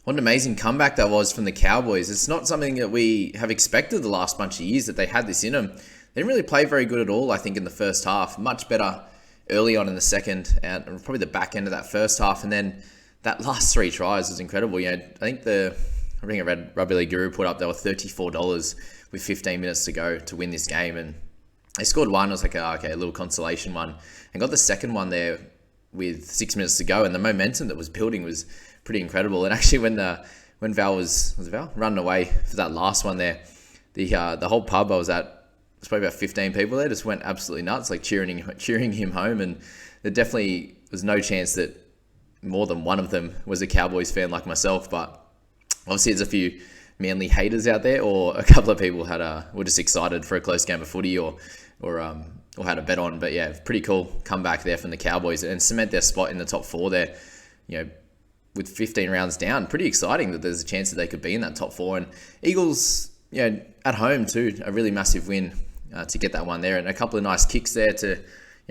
What an amazing comeback that was from the Cowboys. It's not something that we have expected the last bunch of years that they had this in them. They didn't really play very good at all, I think, in the first half. Much better early on in the second, and probably the back end of that first half. And then that last 3 tries was incredible. I think I read Rugby League Guru put up they were $34 with 15 minutes to go to win this game. And they scored one. I was like, okay, a little consolation one. And got the second one there with 6 minutes to go. And the momentum that was building was pretty incredible. And actually when Val was Val running away for that last one there, the whole pub I was at, there's probably about 15 people there, just went absolutely nuts, like cheering him home. And there definitely was no chance that more than one of them was a Cowboys fan like myself. But obviously there's a few Manly haters out there, or a couple of people were just excited for a close game of footy or had a bet on. But yeah, pretty cool comeback there from the Cowboys and cement their spot in the top 4 there. With 15 rounds down, pretty exciting that there's a chance that they could be in that top 4. And Eagles, at home too, a really massive win to get that one there, and a couple of nice kicks there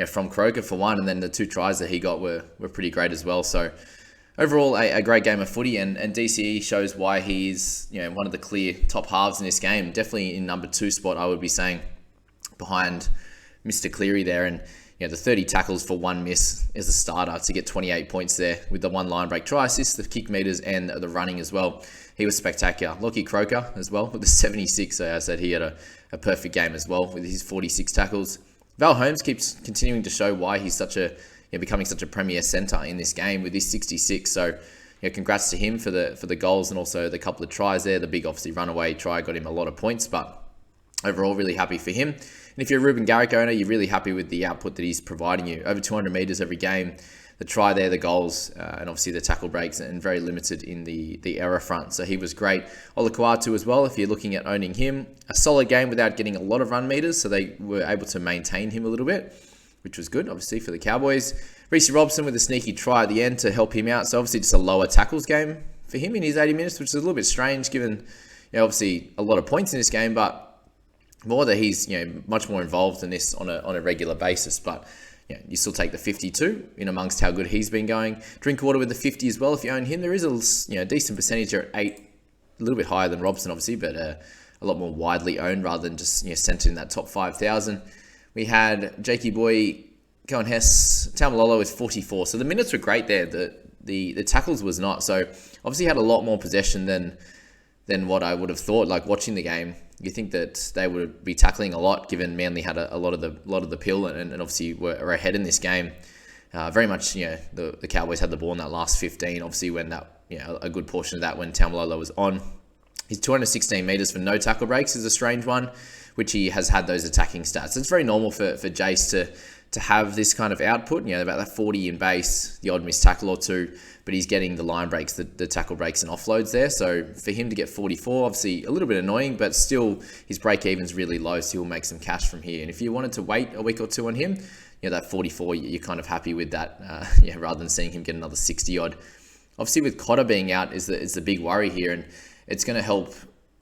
from Croker for one, and then the 2 tries that he got were pretty great as well. So overall, a great game of footy, and DCE shows why he's one of the clear top halves in this game. Definitely in number 2 spot, I would be saying, behind Mr. Cleary there. And the 30 tackles for 1 miss as a starter to get 28 points there with the 1 line break try assist, the kick meters, and the running as well. He was spectacular. Lockie Croker as well with the 76. So I said he had a perfect game as well with his 46 tackles. Val Holmes keeps continuing to show why he's becoming such a premier centre in this game with his 66. So congrats to him for the goals and also the couple of tries there. The big obviously runaway try got him a lot of points, but overall really happy for him. And if you're a Ruben Garrick owner, you're really happy with the output that he's providing you. Over 200 metres every game, the try there, the goals, and obviously the tackle breaks, and very limited in the error front. So he was great. Olakuatu as well, if you're looking at owning him. A solid game without getting a lot of run meters, so they were able to maintain him a little bit, which was good, obviously, for the Cowboys. Reece Robson with a sneaky try at the end to help him out. So obviously just a lower tackles game for him in his 80 minutes, which is a little bit strange given, obviously a lot of points in this game, but more that he's much more involved in this on a regular basis. But you still take the 52 in amongst how good he's been going. Drinkwater with the 50 as well. If you own him, there is a decent percentage at 8, a little bit higher than Robson obviously, but a lot more widely owned rather than just centered in that top 5,000. We had Jakey Boy, Cotter and Haas, Taumalolo with 44. So the minutes were great there. The tackles was not. So obviously had a lot more possession than what I would have thought. Like watching the game, you think that they would be tackling a lot, given Manly had a lot of the pill and obviously were ahead in this game. Very much, the Cowboys had the ball in that last 15. Obviously, when that, a good portion of that when Taumalolo was on. His 216 metres for no tackle breaks is a strange one, which he has had those attacking stats. It's very normal for Jace to have this kind of output, about that 40 in base, the odd missed tackle or 2, but he's getting the line breaks, the tackle breaks and offloads there. So for him to get 44, obviously a little bit annoying, but still his break even's really low, so he'll make some cash from here. And if you wanted to wait a week or 2 on him, that 44, you're kind of happy with that, rather than seeing him get another 60 odd. Obviously with Cotter being out is the big worry here, and it's going to help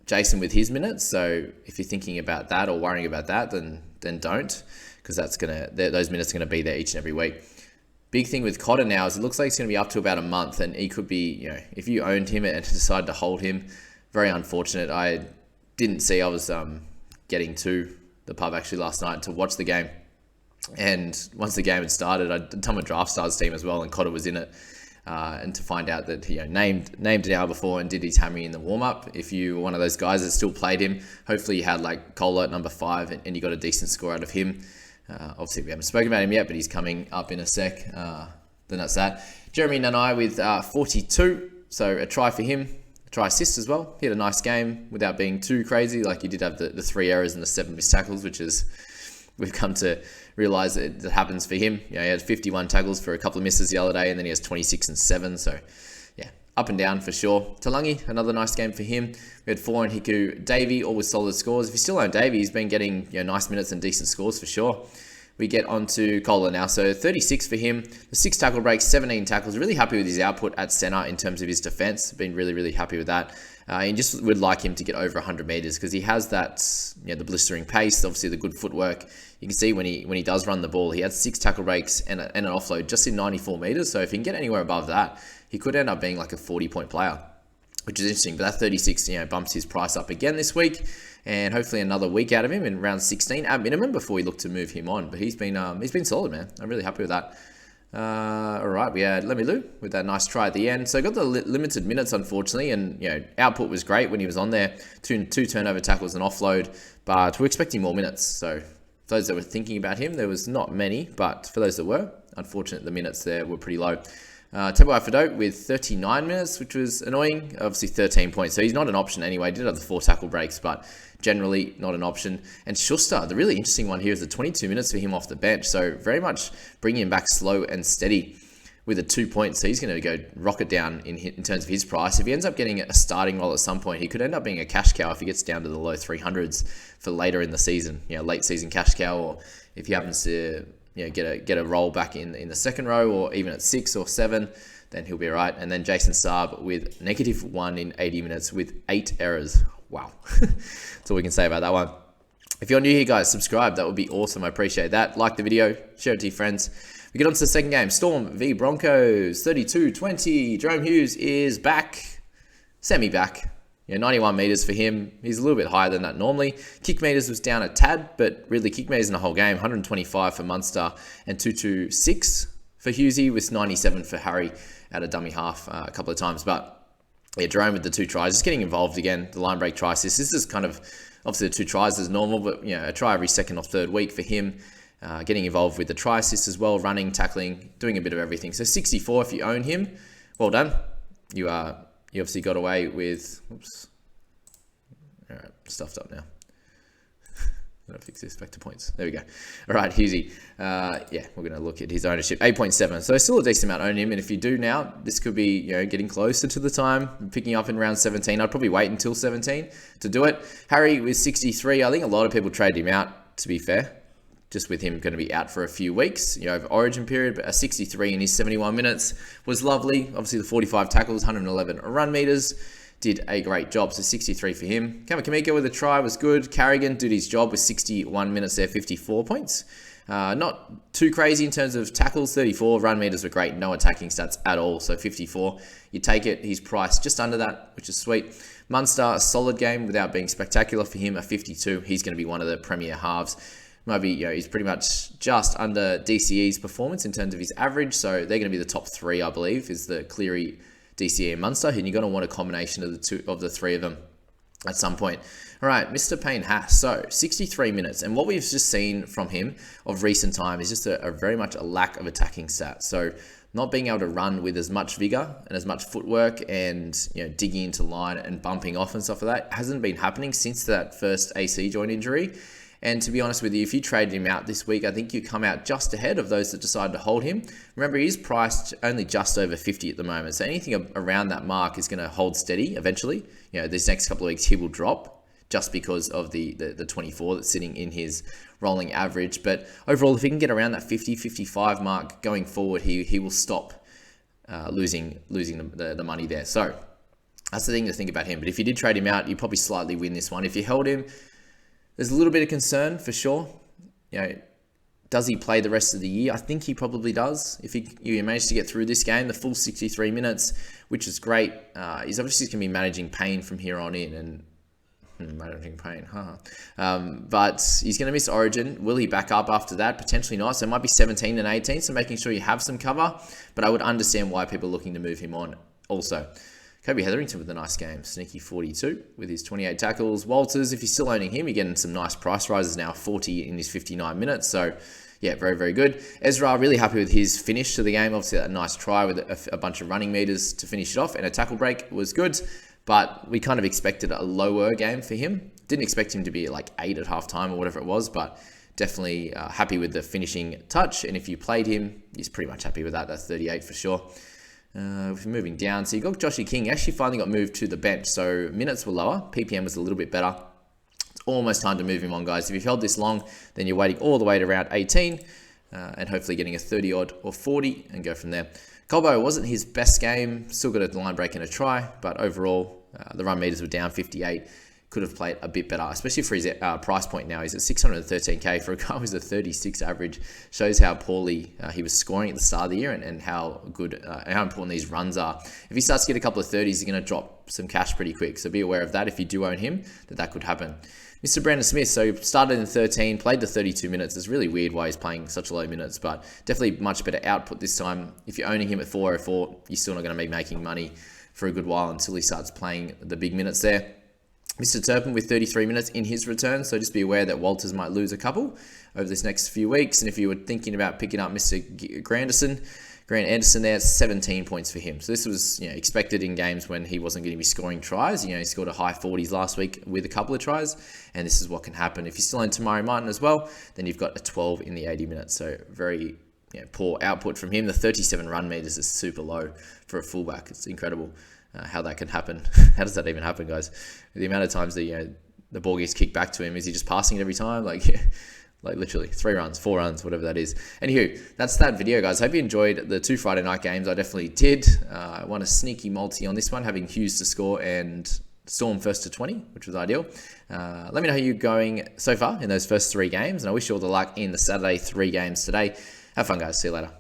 Jason with his minutes. So if you're thinking about that or worrying about that, then don't, because those minutes are going to be there each and every week. Big thing with Cotter now is it looks like it's going to be up to about a month, and he could be, if you owned him and decided to hold him, very unfortunate. I didn't see, I was getting to the pub actually last night to watch the game, and once the game had started, I'd done my draft stars team as well, and Cotter was in it. And to find out that he named an hour before and did his hammy in the warm-up. If you were one of those guys that still played him, hopefully you had like Cole at number 5 and you got a decent score out of him. Obviously we haven't spoken about him yet, but he's coming up in a sec. Then that's that. Jeremy Nanai with 42, so a try for him, a try assist as well. He had a nice game without being too crazy. Like he did have the 3 errors and the 7 missed tackles, which is, we've come to realise that happens for him. He had 51 tackles for a couple of misses the other day, and then he has 26 and 7. So, up and down for sure. Talangi, another nice game for him. We had 4 in Hiku. Davey, all with solid scores. If you still own Davey, he's been getting nice minutes and decent scores for sure. We get on to Kohler now. So 36 for him. The 6 tackle breaks, 17 tackles. Really happy with his output at centre in terms of his defence. Been really, really happy with that. And just would like him to get over 100 metres because he has that, the blistering pace, obviously the good footwork. You can see when he does run the ball, he had 6 tackle breaks and an offload just in 94 metres. So if he can get anywhere above that, he could end up being like a 40-point player. which is interesting. But that 36, bumps his price up again this week, and hopefully another week out of him in round 16 at minimum before we look to move him on. But he's been solid, man. I'm really happy with that. All right, we had Lemilu with that nice try at the end. So got the limited minutes, unfortunately, and output was great when he was on there. Two turnover tackles and offload, but we're expecting more minutes. So for those that were thinking about him, there was not many, but for those that were, unfortunately, the minutes there were pretty low. Tebow Fadot with 39 minutes, which was annoying. Obviously 13 points, so he's not an option anyway. Did have the 4 tackle breaks, but generally not an option. And Schuster, the really interesting one here is the 22 minutes for him off the bench. So very much bringing him back slow and steady with a 2 points. So he's going to go rocket down in terms of his price. If he ends up getting a starting role at some point, he could end up being a cash cow if he gets down to the low 300s for later in the season. Late season cash cow, or if he happens to get a role back in the second row, or even at 6 or 7, then he'll be all right. And then Jason Saab with -1 in 80 minutes with 8 errors. Wow. That's all we can say about that one. If you're new here, guys, subscribe. That would be awesome. I appreciate that. Like the video, share it to your friends. We get on to the second game. Storm v Broncos, 32-20. Jerome Hughes is back. Semi-back. 91 meters for him. He's a little bit higher than that normally. Kick meters was down a tad, but really kick meters in the whole game. 125 for Munster and 226 for Hughesy, with 97 for Harry at a dummy half a couple of times. But Jerome with the 2 tries, just getting involved again. The line break try assist. This is kind of, obviously the 2 tries is normal, but a try every second or third week for him. Getting involved with the try assist as well, running, tackling, doing a bit of everything. So 64 if you own him. Well done. You obviously got away with, oops. All right, stuffed up now. Gotta fix this, back to points. There we go. All right, Hughesy. We're going to look at his ownership. 8.7. So still a decent amount own him. And if you do now, this could be, getting closer to the time, picking up in round 17. I'd probably wait until 17 to do it. Harry with 63. I think a lot of people trade him out, to be fair, just with him going to be out for a few weeks, over origin period. But a 63 in his 71 minutes was lovely. Obviously the 45 tackles, 111 run meters. Did a great job. So 63 for him. Kamiko with a try was good. Carrigan did his job with 61 minutes there, 54 points. Not too crazy in terms of tackles, 34. Run meters were great. No attacking stats at all. So 54. You take it. He's priced just under that, which is sweet. Munster, a solid game without being spectacular for him, a 52. He's going to be one of the premier halves. Maybe, he's pretty much just under DCE's performance in terms of his average. So they're going to be the top 3, I believe, is the Cleary, DCE and Munster, and you're going to want a combination of the 3 of them at some point. All right, Mr. Payne Haas. So 63 minutes, and what we've just seen from him of recent time is just a very much a lack of attacking stats. So not being able to run with as much vigor and as much footwork, and digging into line and bumping off and stuff like that hasn't been happening since that first AC joint injury. And to be honest with you, if you traded him out this week, I think you come out just ahead of those that decide to hold him. Remember, he is priced only just over 50 at the moment. So anything around that mark is going to hold steady eventually. This next couple of weeks, he will drop just because of the 24 that's sitting in his rolling average. But overall, if he can get around that 50, 55 mark going forward, he will stop losing the money there. So that's the thing to think about him. But if you did trade him out, you probably slightly win this one. If you held him, there's a little bit of concern for sure. Does he play the rest of the year? I think he probably does. If you manage to get through this game, the full 63 minutes, which is great. He's obviously going to be managing pain from here on in, and managing pain, but he's going to miss Origin. Will he back up after that? Potentially not. So it might be 17 and 18. So making sure you have some cover. But I would understand why people are looking to move him on also. Kobe Hetherington with a nice game. Sneaky 42 with his 28 tackles. Walters, if you're still owning him, you're getting some nice price rises now. 40 in his 59 minutes. So, yeah, very, very good. Ezra, really happy with his finish to the game. Obviously, that nice try with a bunch of running meters to finish it off. And a tackle break was good. But we kind of expected a lower game for him. Didn't expect him to be like 8 at halftime or whatever it was. But definitely happy with the finishing touch. And if you played him, he's pretty much happy with that. That's 38 for sure. We're moving down. So you got Joshy King. Actually finally got moved to the bench. So minutes were lower. PPM was a little bit better. It's almost time to move him on, guys. If you've held this long, then you're waiting all the way to around 18 and hopefully getting a 30 odd or 40 and go from there. Colbo wasn't his best game. Still got a line break and a try. But overall, the run meters were down 58. could have played a bit better, especially for his price point now. He's at 613k for a guy who's a 36 average. Shows how poorly he was scoring at the start of the year and how good, how important these runs are. If he starts to get a couple of 30s, he's going to drop some cash pretty quick. So be aware of that if you do own him, that could happen. Mr. Brandon Smith, so started in 13, played the 32 minutes. It's really weird why he's playing such low minutes, but definitely much better output this time. If you're owning him at 404, you're still not going to be making money for a good while until he starts playing the big minutes there. Mr. Turpin with 33 minutes in his return, so just be aware that Walters might lose a couple over this next few weeks. And if you were thinking about picking up Mr. Grant Anderson there, 17 points for him. So this was expected in games when he wasn't going to be scoring tries. He scored a high 40s last week with a couple of tries, and this is what can happen. If you're still in Tamari Martin as well, then you've got a 12 in the 80 minutes. So very poor output from him. The 37 run meters is super low for a fullback. It's incredible how that can happen. How does that even happen, guys? The amount of times that the ball gets kicked back to him, is he just passing it every time? Like literally 3 runs, 4 runs, whatever that is. Anywho, that's that video, guys. Hope you enjoyed the 2 Friday night games. I definitely did. I won a sneaky multi on this one, having Hughes to score and Storm first to 20, which was ideal. Let me know how you're going so far in those first 3 games, and I wish you all the luck in the Saturday 3 games today. Have fun, guys. See you later.